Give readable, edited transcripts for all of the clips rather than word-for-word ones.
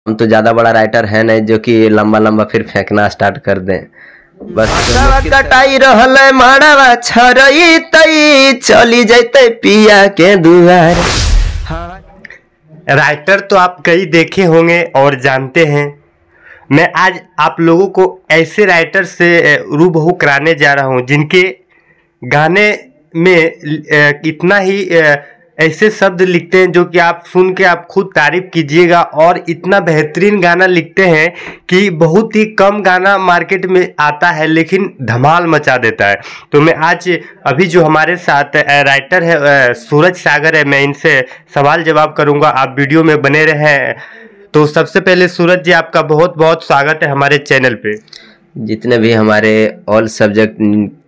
हम तो ज्यादा बड़ा राइटर है नहीं जो कि लंबा लंबा फिर फेंकना स्टार्ट कर दें। बस कटाई रहल माड़ावा छरई तई चली जैते पिया के दुआर। राइटर तो आप कई देखे होंगे और जानते हैं। मैं आज आप लोगों को ऐसे राइटर से रूबरू कराने जा रहा हूं जिनके गाने में इतना ही ऐसे शब्द लिखते हैं जो कि आप सुन के आप खुद तारीफ कीजिएगा, और इतना बेहतरीन गाना लिखते हैं कि बहुत ही कम गाना मार्केट में आता है लेकिन धमाल मचा देता है। तो मैं आज अभी जो हमारे साथ राइटर है सूरज सागर है, मैं इनसे सवाल जवाब करूंगा, आप वीडियो में बने रहें। तो सबसे पहले सूरज जी, आपका बहुत बहुत स्वागत है हमारे चैनल पे। जितने भी हमारे ऑल सब्जेक्ट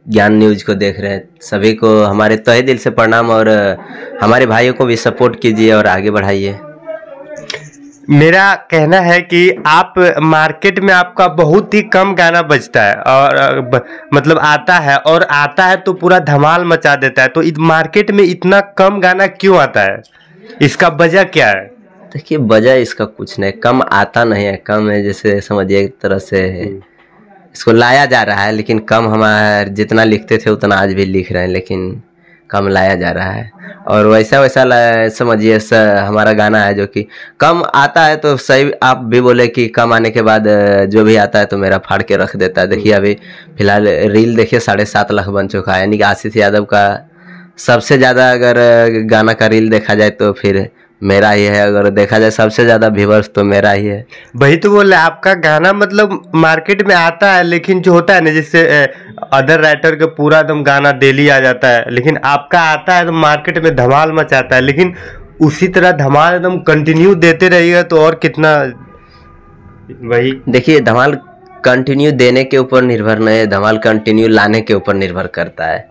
ज्ञान न्यूज को देख रहे हैं सभी को हमारे तहे दिल से प्रणाम, और हमारे भाइयों को भी सपोर्ट कीजिए और आगे बढ़ाइए। मेरा कहना है कि आप मार्केट में आपका बहुत ही कम गाना बजता है और मतलब आता है तो पूरा धमाल मचा देता है। तो इस मार्केट में इतना कम गाना क्यों आता है, इसका वजह क्या है? देखिए, वजह इसका कुछ नहीं, कम आता नहीं है, कम है जैसे समझिए एक तरह से इसको लाया जा रहा है, लेकिन कम हमारे जितना लिखते थे उतना आज भी लिख रहे हैं, लेकिन कम लाया जा रहा है। और वैसा समझिए हमारा गाना है जो कि कम आता है। तो सही आप भी बोले कि कम आने के बाद जो भी आता है तो मेरा फाड़ के रख देता है। देखिए अभी फिलहाल रील देखिए 7.5 लाख बन चुका है, यानी कि आशीष यादव का सबसे ज़्यादा अगर गाना का रील देखा जाए तो फिर मेरा ही है, अगर देखा जाए सबसे ज्यादा व्यूअर्स तो मेरा ही है। वही तो बोल रहे, आपका गाना मतलब मार्केट में आता है, लेकिन जो होता है ना जिससे अदर राइटर का पूरा एकदम गाना डेली आ जाता है, लेकिन आपका आता है तो मार्केट में धमाल मचाता है। लेकिन उसी तरह धमाल एकदम कंटिन्यू देते रहिएगा तो और कितना। वही देखिए, धमाल कंटिन्यू देने के ऊपर निर्भर नहीं है, धमाल कंटिन्यू लाने के ऊपर निर्भर करता है।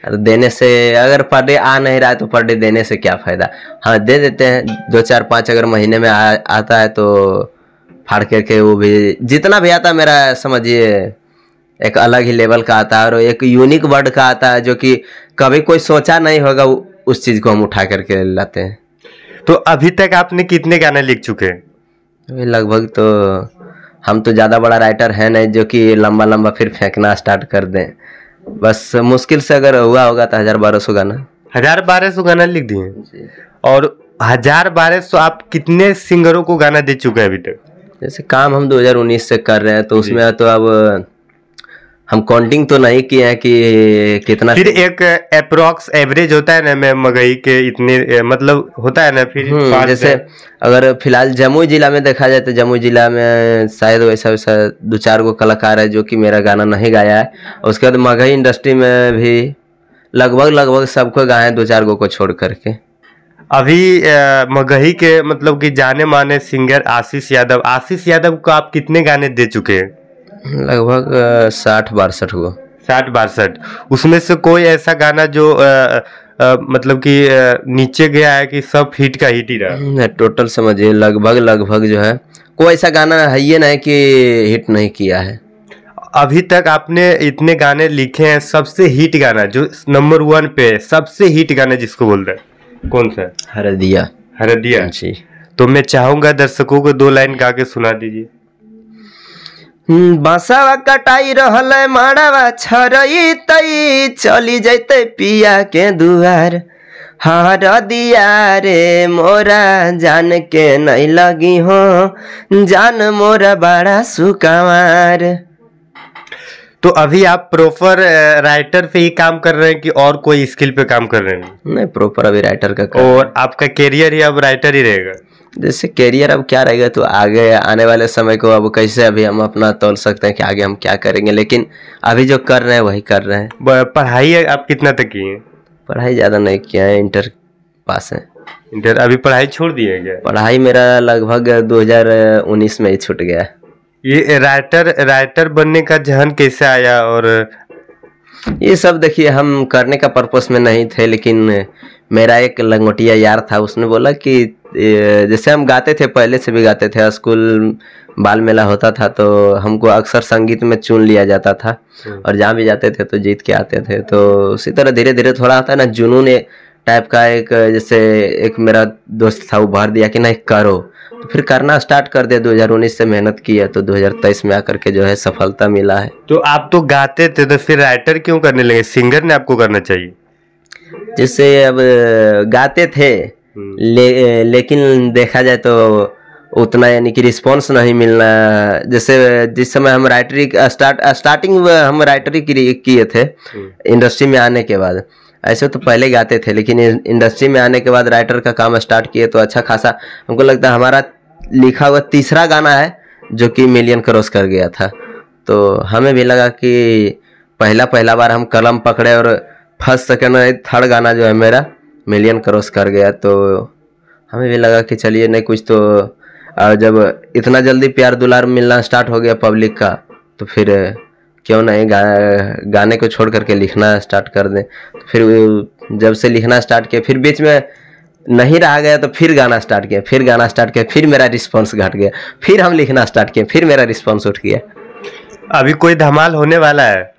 देने से अगर पर डे आ नहीं रहा है तो पर डे देने से क्या फायदा। हाँ, दे देते हैं 2 4 5 अगर महीने में आता है तो फाड़ करके वो भी जितना भी आता है मेरा समझिए एक अलग ही लेवल का आता है और एक यूनिक वर्ड का आता है जो कि कभी कोई सोचा नहीं होगा, उस चीज को हम उठा करके लाते हैं। तो अभी तक आपने कितने गाने लिख चुके हैं? लगभग तो हम तो ज्यादा बड़ा राइटर है नहीं जो कि लंबा लंबा फिर फेंकना स्टार्ट कर दें। बस मुश्किल से अगर हुआ होगा तो 1000-1200 गाना। 1000-1200 गाना लिख दिए। और 1000-1200 आप कितने सिंगरों को गाना दे चुके हैं अभी तक? जैसे काम हम 2019 से कर रहे हैं तो उसमें तो अब हम काउंटिंग तो नहीं किए हैं कि कितना, फिर एक अप्रोक्स एवरेज होता है ना, मैं मगही के इतने मतलब होता है ना, फिर जैसे अगर फिलहाल जमुई जिला में देखा जाए तो जमुई जिला में शायद वैसा 2-4 गो कलाकार है जो कि मेरा गाना नहीं गाया है। उसके बाद मगही इंडस्ट्री में भी लगभग सबको गाए हैं 2-4 गो को छोड़ करके। अभी मगही के मतलब कि जाने माने सिंगर आशीष यादव को आप कितने गाने दे चुके हैं? लगभग 60-62 गो। 60-62। उसमें से कोई ऐसा गाना जो मतलब कि नीचे गया है कि सब हिट का हिट ही रहा? टोटल समझिए लगभग जो है कोई ऐसा गाना है ही नहीं कि हिट नहीं किया है। अभी तक आपने इतने गाने लिखे हैं, सबसे हिट गाना जो नंबर 1 पे सबसे हिट गाना जिसको बोलते हैं कौन सा? हरदिया जी। तो मैं चाहूंगा दर्शकों को 2 लाइन गा के सुना दीजिए। बांसवा कटाई रहल माड़ावा छरई तई चली जैते पिया के दुआर। हरदिया रे मोरा जान के नहीं लगी हो, जान मोरा बड़ा सुकवार। तो अभी आप प्रॉपर राइटर पे ही काम कर रहे हैं कि और कोई स्किल पे काम कर रहे हैं? नहीं, प्रॉपर अभी राइटर का काम। और आपका कैरियर ही अब राइटर ही रहेगा? जैसे कैरियर अब क्या रहेगा तो आगे आने वाले समय को अब कैसे अभी हम अपना तोल सकते हैं कि आगे हम क्या करेंगे, लेकिन अभी जो कर रहे हैं वही कर रहे हैं। पढ़ाई आप कितना तक किए हैं? पढ़ाई ज़्यादा नहीं किया है, इंटर पास है। इंटर? अभी पढ़ाई छोड़ दिए क्या? पढ़ाई मेरा लगभग 2019 में ही छूट गया। ये राइटर बनने का जहन कैसे आया? और ये सब देखिए हम करने का पर्पस में नहीं थे, लेकिन मेरा एक लंगोटिया यार था, उसने बोला कि जैसे हम गाते थे, पहले से भी गाते थे, स्कूल बाल मेला होता था तो हमको अक्सर संगीत में चुन लिया जाता था और जहाँ भी जाते थे तो जीत के आते थे। तो उसी तरह धीरे धीरे थोड़ा आता है ना जुनून टाइप का, एक जैसे एक मेरा दोस्त था वो भर दिया कि नहीं करो, तो फिर करना स्टार्ट कर दिया। 2019 से मेहनत किया तो 2023 में आकर के जो है सफलता मिला है। तो आप तो गाते थे, तो फिर राइटर क्यों करने लगे? सिंगर ने आपको करना चाहिए। जिससे अब गाते थे लेकिन देखा जाए तो उतना यानी कि रिस्पांस नहीं मिलना। जैसे जिस समय हम राइटरी स्टार्टिंग हम राइटरी किए थे इंडस्ट्री में आने के बाद। ऐसे तो पहले गाते थे लेकिन इंडस्ट्री में आने के बाद राइटर का काम स्टार्ट किए तो अच्छा खासा हमको लगता है हमारा लिखा हुआ तीसरा गाना है जो कि मिलियन क्रॉस कर गया था। तो हमें भी लगा कि पहला बार हम कलम पकड़े और फर्स्ट सेकंड थर्ड गाना जो है मेरा मिलियन क्रॉस कर गया। तो हमें भी लगा कि चलिए नहीं कुछ तो, और जब इतना जल्दी प्यार दुलार मिलना स्टार्ट हो गया पब्लिक का तो फिर क्यों नहीं गाने को छोड़ करके लिखना स्टार्ट कर दें। तो फिर जब से लिखना स्टार्ट किया फिर बीच में नहीं रहा गया तो फिर गाना स्टार्ट किया, फिर मेरा रिस्पांस घट गया, फिर हम लिखना स्टार्ट किए, फिर मेरा रिस्पांस उठ गया। अभी कोई धमाल होने वाला है?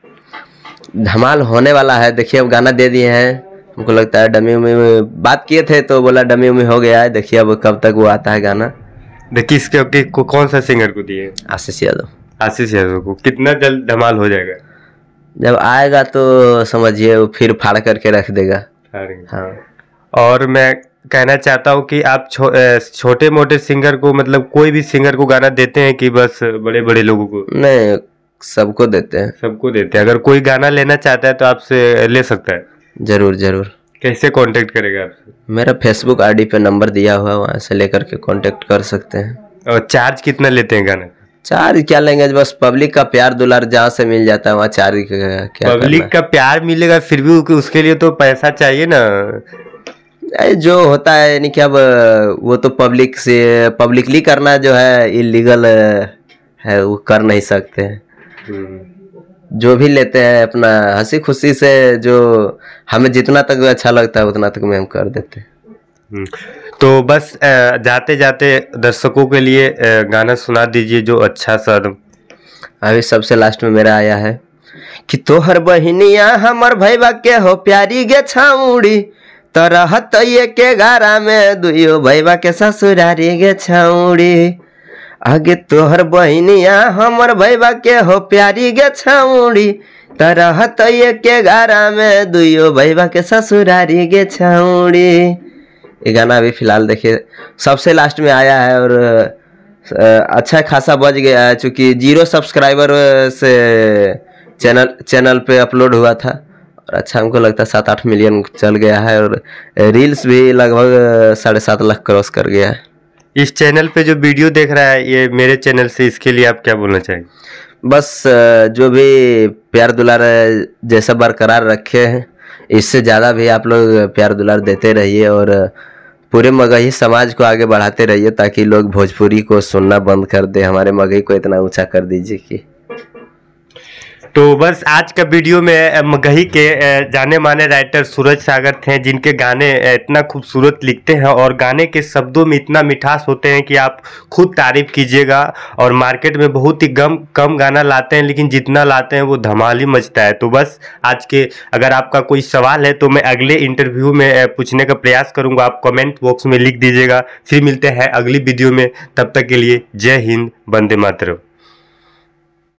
धमाल होने वाला है, देखिए अब गाना दे दिए हैं। हमको लगता है डमी उमी में बात किए थे तो बोला डमी उमी हो गया है, देखिए अब कब तक वो आता है गाना। किसके कौन सा सिंगर को दिए? आशीष यादव। आशीष यादव को। कितना जल्द धमाल हो जाएगा? जब आएगा तो समझिए वो फिर फाड़ करके रख देगा। हाँ। और मैं कहना चाहता हूँ कि आप छोटे मोटे सिंगर को, मतलब कोई भी सिंगर को गाना देते हैं कि बस बड़े बड़े लोगों को? नहीं, सबको देते हैं। सबको देते हैं। अगर कोई गाना लेना चाहता है तो आपसे ले सकता है? जरूर जरूर। कैसे कांटेक्ट करेगा आपसे? मेरा फेसबुक आईडी पे नंबर दिया हुआ है, वहाँ से लेकर के कांटेक्ट कर सकते हैं। और चार्ज कितना लेते हैं गाना? चार्ज क्या लेंगे, बस पब्लिक का प्यार दुलार जहाँ से मिल जाता है वहाँ चार्ज क्या पब्लिक का प्यार मिलेगा फिर भी उसके लिए तो पैसा चाहिए ना। जो होता है यानी कि अब वो तो पब्लिक से पब्लिकली करना जो है इलीगल है, वो कर नहीं सकते हैं। जो भी लेते हैं अपना हंसी खुशी से, जो हमें जितना तक अच्छा लगता है उतना तक में हम कर देते हैं। तो बस जाते जाते दर्शकों के लिए गाना सुना दीजिए जो अच्छा सा। अभी सबसे लास्ट में मेरा आया है कि तोहर बहिनिया हमर भैया के हो प्यारी गे छाउड़ी, तरहत ये के गारा में दुइयो भैया के ससुरारी गे छाउड़ी। आगे तोहर बहिनिया हमर भैया के हो प्यारी गे छाउड़ी, तरहत ये के गारा में दुइयो भैया के ससुरारी गे छाउड़ी। ये गाना अभी फिलहाल देखिए सबसे लास्ट में आया है और अच्छा खासा बज गया है, चूँकि 0 सब्सक्राइबर से चैनल पे अपलोड हुआ था और अच्छा हमको लगता है 7-8 मिलियन चल गया है और रील्स भी लगभग 7.5 लाख क्रॉस कर गया है। इस चैनल पे जो वीडियो देख रहा है ये मेरे चैनल से, इसके लिए आप क्या बोलना चाहेंगे? बस जो भी प्यार दुलार जैसा बरकरार रखे हैं इससे ज़्यादा भी आप लोग प्यार दुलार देते रहिए और पूरे मगही समाज को आगे बढ़ाते रहिए ताकि लोग भोजपुरी को सुनना बंद कर दे। हमारे मगही को इतना ऊंचा कर दीजिए कि। तो बस आज का वीडियो में मगही के जाने माने राइटर सूरज सागर थे, जिनके गाने इतना खूबसूरत लिखते हैं और गाने के शब्दों में इतना मिठास होते हैं कि आप खुद तारीफ कीजिएगा। और मार्केट में बहुत ही कम गाना लाते हैं, लेकिन जितना लाते हैं वो धमाल ही मचता है। तो बस आज के अगर आपका कोई सवाल है तो मैं अगले इंटरव्यू में पूछने का प्रयास करूँगा, आप कमेंट बॉक्स में लिख दीजिएगा। फिर मिलते हैं अगली वीडियो में, तब तक के लिए जय हिंद, वंदे मातरम।